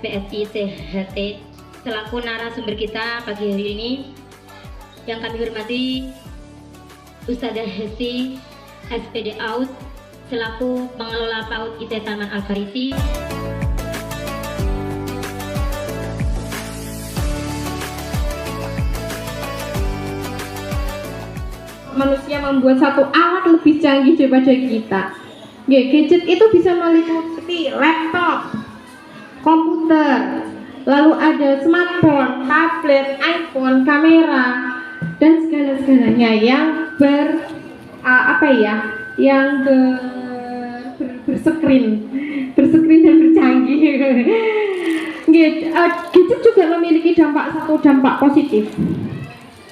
PSI CHT selaku narasumber kita pagi hari ini. Yang kami hormati Ustadzah Hesti SPD AUD selaku pengelola PAUD IT Taman Al-Farisi. Manusia membuat satu alat lebih canggih daripada kita. Gadget itu bisa meliputi laptop, komputer, lalu ada smartphone, tablet, iPhone, kamera, dan segala-segalanya yang berskrin dan bercanggih. Gadget juga memiliki dampak positif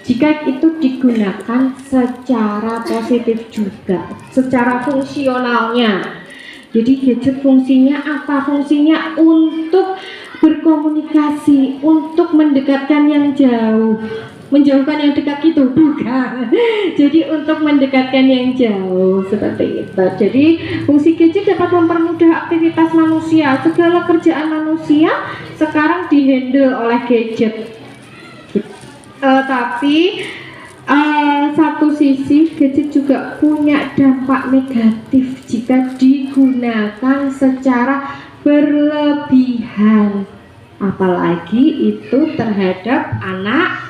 jika itu digunakan secara positif juga, secara fungsionalnya. Jadi gadget fungsinya apa? Fungsinya untuk berkomunikasi, untuk mendekatkan yang jauh, menjauhkan yang dekat itu bukan. Jadi untuk mendekatkan yang jauh seperti itu. Jadi fungsi gadget dapat mempermudah aktivitas manusia. Segala kerjaan manusia sekarang dihandle oleh gadget. Tapi satu sisi gadget juga punya dampak negatif jika digunakan secara berlebihan, apalagi itu terhadap anak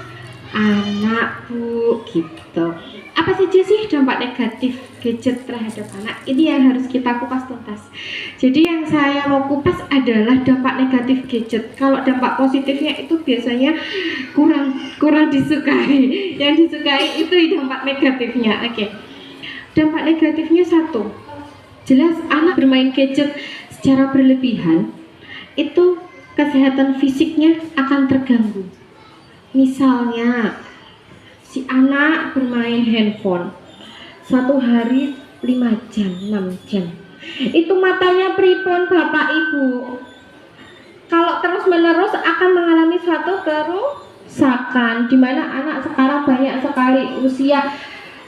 Bu gitu. Apa saja sih dampak negatif gadget terhadap anak? Ini yang harus kita kupas tuntas. Jadi yang saya mau kupas adalah dampak negatif gadget. Kalau dampak positifnya itu biasanya kurang disukai. Yang disukai itu dampak negatifnya. Oke. Dampak negatifnya satu. Jelas anak bermain gadget secara berlebihan itu kesehatan fisiknya akan terganggu. Misalnya si anak bermain handphone satu hari 5 jam, 6 jam, itu matanya pripun Bapak Ibu? Kalau terus menerus akan mengalami suatu kerusakan, dimana anak sekarang banyak sekali usia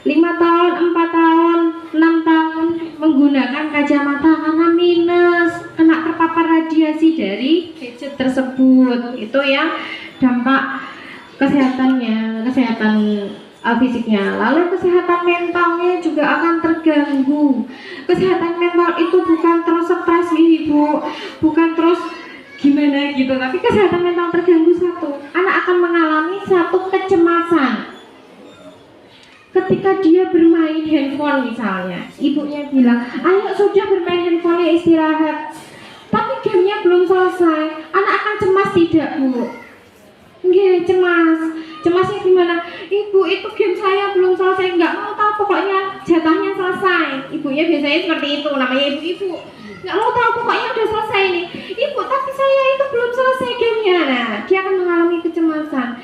5 tahun, 4 tahun, 6 tahun menggunakan kacamata karena minus, kena terpapar radiasi dari gadget tersebut. Itu yang dampak kesehatan fisiknya. Lalu kesehatan mentalnya juga akan terganggu. Kesehatan mental itu bukan terus stres Ibu, bukan terus gimana gitu, tapi kesehatan mental terganggu. Satu, anak akan mengalami satu kecemasan ketika dia bermain handphone. Misalnya ibunya bilang, ayo sudah bermain handphone ya, istirahat, tapi gamenya belum selesai, anak akan cemas tidak Bu? Nggih, cemasnya gimana? Ibu, itu game saya belum selesai, nggak mau tahu, pokoknya jatahnya selesai. Ibunya biasanya seperti itu, namanya ibu-ibu, nggak mau tahu, pokoknya udah selesai nih. Ibu, tapi saya itu belum selesai gamenya. Nah, dia akan mengalami kecemasan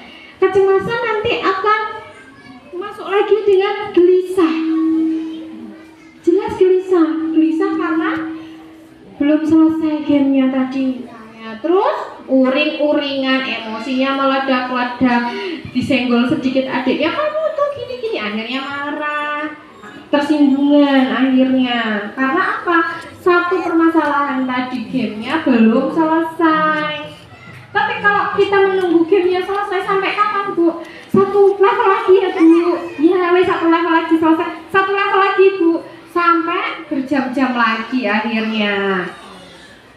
nanti akan masuk lagi dengan gelisah. Jelas gelisah karena belum selesai gamenya tadi. Terus uring-uringan, emosinya meledak-ledak, disenggol sedikit adiknya, kamu tuh gini-gini, akhirnya marah, tersinggungan akhirnya. Karena apa? Satu permasalahan tadi, gamenya belum selesai. Tapi kalau kita menunggu gamenya selesai sampai kapan Bu? Satu level lagi ya Bu? Ya satu level lagi selesai, satu level lagi Bu, sampai berjam-jam lagi akhirnya.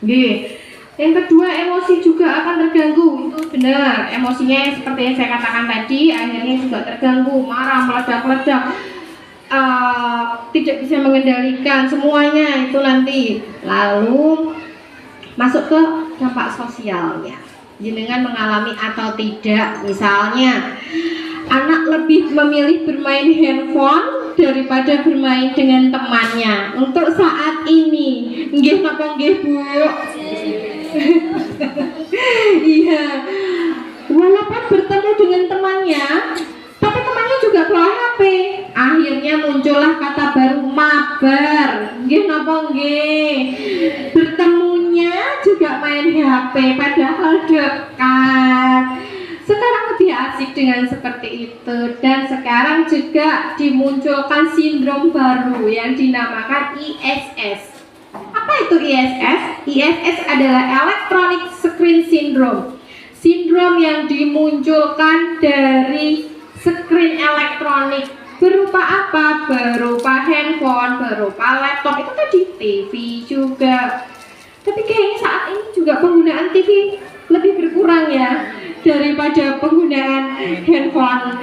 Gih. Yang kedua, emosi juga akan terganggu. Itu benar, emosinya seperti yang saya katakan tadi, akhirnya juga terganggu, marah, meledak-ledak, tidak bisa mengendalikan semuanya itu nanti. Lalu masuk ke dampak sosialnya, jenengan mengalami atau tidak. Misalnya anak lebih memilih bermain handphone daripada bermain dengan temannya untuk saat ini. Nggih napa nggih Bu? Iya, walaupun bertemu dengan temannya, tapi temannya juga bawa HP. Akhirnya muncullah kata baru mabar. Nggih napa nggih? Bertemunya juga main HP padahal dekat. Sekarang lebih asik dengan seperti itu. Dan sekarang juga dimunculkan sindrom baru yang dinamakan ISS. Apa Apa itu ISS? ISS adalah Electronic Screen Syndrome. Sindrom yang dimunculkan dari screen elektronik. Berupa apa? Berupa handphone, berupa laptop, itu tadi TV juga. Tapi kayaknya saat ini juga penggunaan TV lebih berkurang ya daripada penggunaan handphone.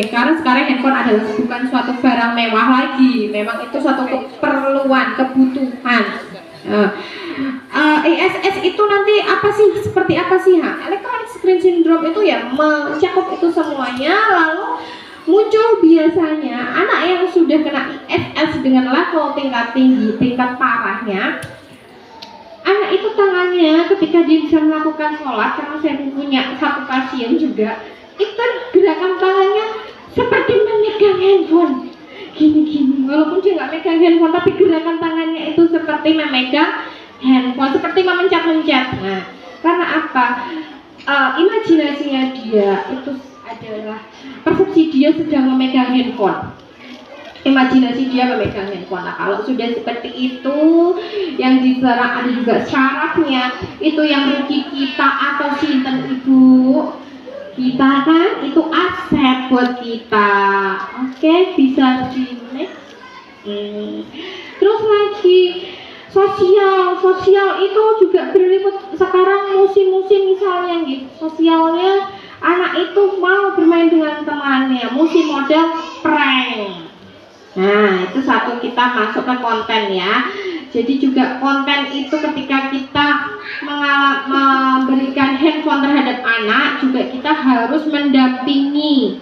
Karena sekarang handphone adalah bukan suatu barang mewah lagi, memang itu suatu keperluan, kebutuhan. ISS itu nanti apa sih? Seperti apa sih? Electronic Screen Syndrome itu ya mencakup itu semuanya. Lalu muncul biasanya anak yang sudah kena ISS dengan level tingkat tinggi, tingkat parahnya. Anak itu tangannya ketika dia bisa melakukan sholat, karena saya punya satu pasien juga, itu gerakan tangannya seperti memegang handphone, gini-gini. Walaupun dia nggak megang handphone, tapi gerakan tangannya itu seperti memegang handphone, seperti memencet-mencet. Nah, karena apa? Imajinasinya dia itu adalah persepsi dia sedang memegang handphone. Imajinasi dia memegang handphone. Nah, kalau sudah seperti itu, yang diserang ada juga syaratnya. Itu yang rugi kita atau sinten ibu? Kita kan itu aset buat kita. Oke, bisa di next. Terus lagi sosial itu juga berlipat sekarang musim-musim misalnya gitu. Sosialnya anak itu mau bermain dengan temannya, musim model prank. Nah, itu satu, kita masuk ke konten ya. Jadi juga konten itu ketika kita memberikan handphone terhadap anak, juga kita harus mendampingi.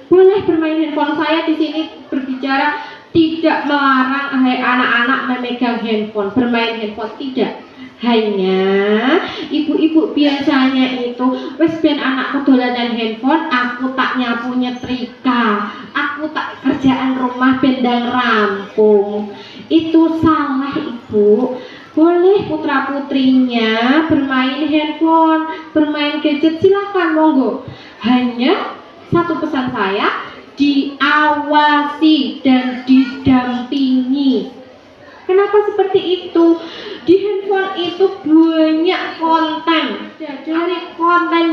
Boleh bermain handphone, saya di sini berbicara tidak melarang anak-anak memegang handphone, bermain handphone, tidak. Hanya ibu-ibu biasanya itu wes ben anakku dolanan handphone, aku tak nyapu nyetrika, aku tak kerjaan rumah bendang rampung. Itu salah ibu. Boleh putra putrinya bermain handphone, bermain gadget, silahkan monggo. Hanya satu pesan saya, diawasi dan didampingi. Kenapa seperti itu? Di handphone itu banyak konten, dari konten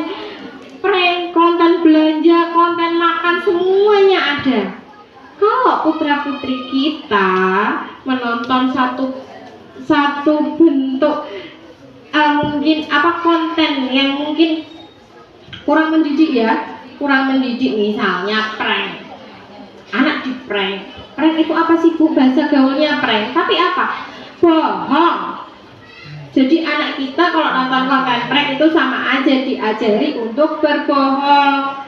prank, konten belanja, konten makan, semuanya ada. Kalau putra putri kita menonton satu bentuk mungkin konten yang mungkin kurang mendidik ya, misalnya prank, anak di prank. Prank itu apa sih bu? Bahasa gaulnya prank, tapi apa? Bohong. Jadi anak kita kalau nonton konten prank itu sama aja diajari untuk berbohong.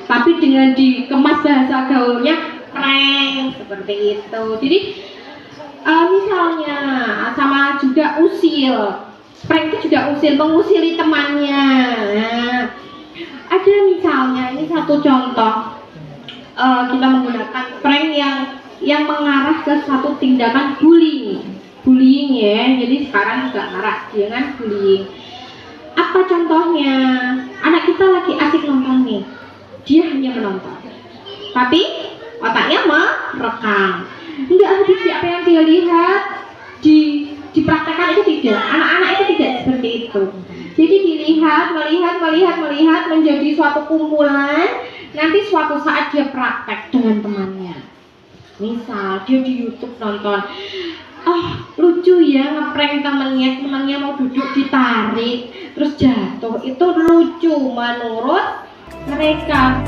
Tapi dengan dikemas bahasa gaulnya prank, seperti itu. Jadi misalnya sama juga usil. Prank itu juga usil, mengusili temannya. Nah, ada misalnya, ini satu contoh, kita menggunakan prank yang mengarah ke satu tindakan bullying ya. Jadi sekarang juga marah dengan bullying. Apa contohnya? Anak kita lagi asik nonton nih, dia hanya menonton, tapi otaknya merekam. Enggak habis apa yang dia lihat dipraktekkan itu tidak. Anak-anak itu tidak seperti itu. Jadi dilihat, melihat menjadi suatu kumpulan. Nanti suatu saat dia praktek dengan temannya. Misal dia di YouTube nonton, lucu ya ngeprank temannya mau duduk ditarik terus jatuh, itu lucu menurut mereka.